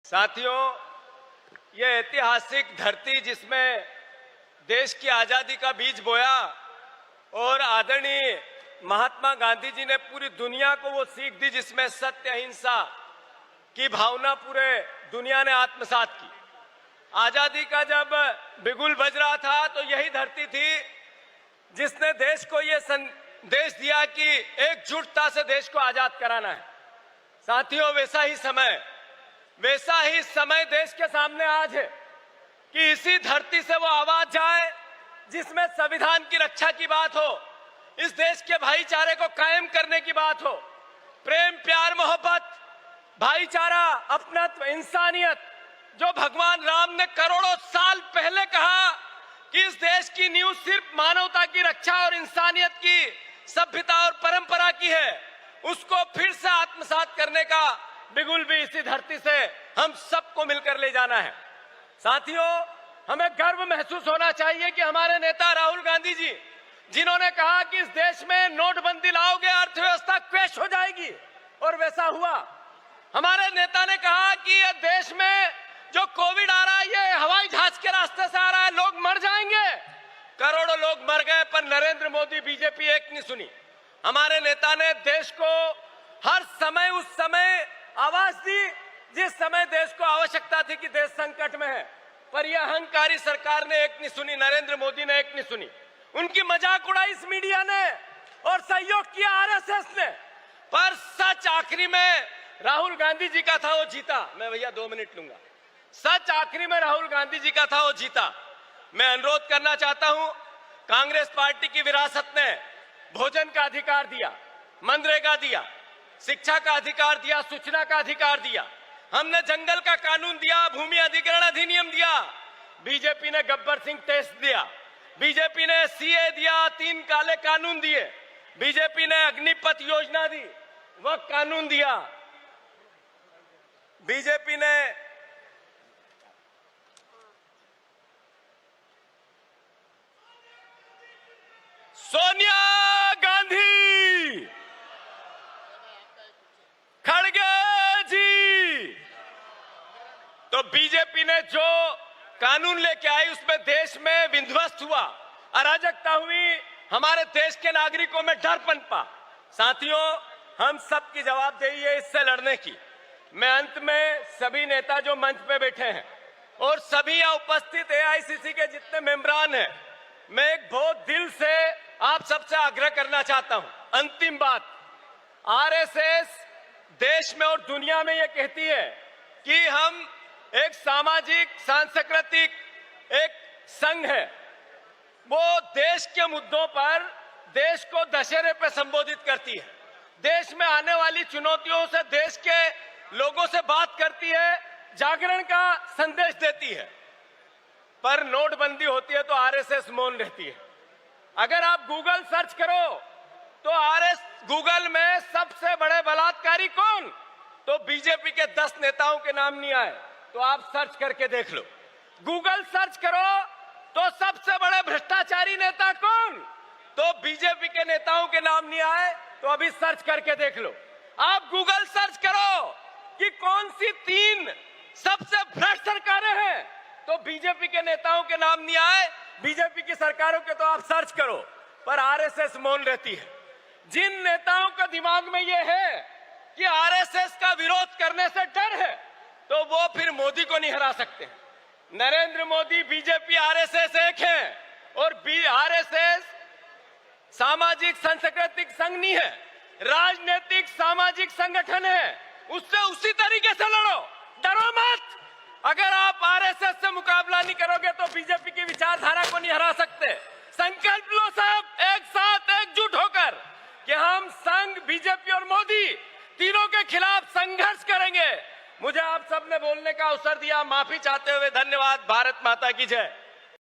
साथियों, ये ऐतिहासिक धरती जिसमें देश की आजादी का बीज बोया और आदरणीय महात्मा गांधी जी ने पूरी दुनिया को वो सीख दी जिसमें सत्य अहिंसा की भावना पूरे दुनिया ने आत्मसात की। आजादी का जब बिगुल बज रहा था तो यही धरती थी जिसने देश को ये संदेश दिया कि एकजुटता से देश को आजाद कराना है। साथियों, वैसा ही समय देश के सामने आज है कि इसी धरती से वो आवाज जाए जिसमें संविधान की रक्षा की बात हो, इस देश के भाईचारे को कायम करने की बात हो, प्रेम प्यार मोहब्बत भाईचारा अपनत्व इंसानियत, जो भगवान राम ने करोड़ों साल पहले कहा कि इस देश की नींव सिर्फ मानवता की रक्षा और इंसानियत की सभ्यता और परंपरा की है, उसको फिर से आत्मसात करने का बिगुल भी इसी धरती से हम सबको मिलकर ले जाना है। साथियों, हमें गर्व महसूस होना चाहिए कि हमारे नेता राहुल गांधी जी, जिन्होंने कहा कि इस देश में नोटबंदी लाओगे अर्थव्यवस्था क्रैश हो जाएगी, और वैसा हुआ। हमारे नेता ने कहा कि ये देश में जो कोविड आ रहा है ये हवाई जहाज के रास्ते से आ रहा है, लोग मर जाएंगे। करोड़ों लोग मर गए पर नरेंद्र मोदी बीजेपी एक नहीं सुनी। हमारे नेता ने देश को हर समय उस समय आवाज दी जिस समय देश को आवश्यकता थी कि देश संकट में है, पर यह अहंकारी सरकार ने एक नहीं सुनी, नरेंद्र मोदी ने एक नहीं सुनी। उनकी मजाक उड़ाई इस मीडिया ने और सहयोग किया आरएसएस ने, पर सच आखिरी में राहुल गांधी जी का था, वो जीता। मैं भैया 2 मिनट लूंगा। सच आखिरी में राहुल गांधी जी का था, वो जीता। मैं अनुरोध करना चाहता हूं, कांग्रेस पार्टी की विरासत ने भोजन का अधिकार दिया, मनरेगा दिया, शिक्षा का अधिकार दिया, सूचना का अधिकार दिया, हमने जंगल का कानून दिया, भूमि अधिग्रहण अधिनियम दिया। बीजेपी ने गब्बर सिंह टेस्ट दिया, बीजेपी ने सीए दिया, 3 काले कानून दिए, बीजेपी ने अग्निपथ योजना दी, वह कानून दिया, बीजेपी ने सोनिया गांधी, खड़गे जी, तो बीजेपी ने जो कानून लेके आई उसमें देश में विध्वस्त हुआ, अराजकता हुई, हमारे देश के नागरिकों में डर पनपा। साथियों, हम सबकी जवाबदेही है इससे लड़ने की। मैं अंत में सभी नेता जो मंच पे बैठे हैं और सभी यहाँ उपस्थित एआईसीसी के जितने मेंबरान हैं, मैं एक बहुत दिल से आप सबसे आग्रह करना चाहता हूं। अंतिम बात, आरएसएस देश में और दुनिया में यह कहती है कि हम एक सामाजिक सांस्कृतिक एक संघ है, वो देश के मुद्दों पर देश को दशहरे पे संबोधित करती है, देश में आने वाली चुनौतियों से देश के लोगों से बात करती है, जागरण का संदेश देती है, पर नोटबंदी होती है तो आरएसएस मौन रहती है। अगर आप गूगल सर्च करो तो गूगल में सबसे बड़े बलात्कारी कौन, तो बीजेपी के 10 नेताओं के नाम नहीं आए, तो आप सर्च करके देख लो। गूगल सर्च करो तो सबसे बड़े भ्रष्टाचारी नेता कौन, तो बीजेपी के नेताओं के नाम नहीं आए, तो अभी सर्च करके देख लो। आप गूगल सर्च करो कि कौन सी 3 सबसे भ्रष्ट सरकारें हैं, तो बीजेपी के नेताओं के नाम नहीं आए, बीजेपी की सरकारों के तो आप सर्च करो, पर आरएसएस मौन रहती है। जिन नेताओं के दिमाग में यह है कि आरएसएस का विरोध करने से डर है, तो वो फिर मोदी को नहीं हरा सकते। नरेंद्र मोदी, बीजेपी, आरएसएस एक है, और आरएसएस सामाजिक सांस्कृतिक संघ नहीं है, राजनीतिक सामाजिक संगठन है। उससे उसी तरीके से लड़ो, डरो मत। अगर आप आरएसएस से मुकाबला नहीं करोगे तो बीजेपी की विचारधारा को नहीं हरा सकते। संकल्प लो सब एक साथ एकजुट होकर कि हम संघ, बीजेपी और मोदी तीनों के खिलाफ संघर्ष करेंगे। मुझे आप सबने बोलने का अवसर दिया, माफी चाहते हुए धन्यवाद। भारत माता की जय।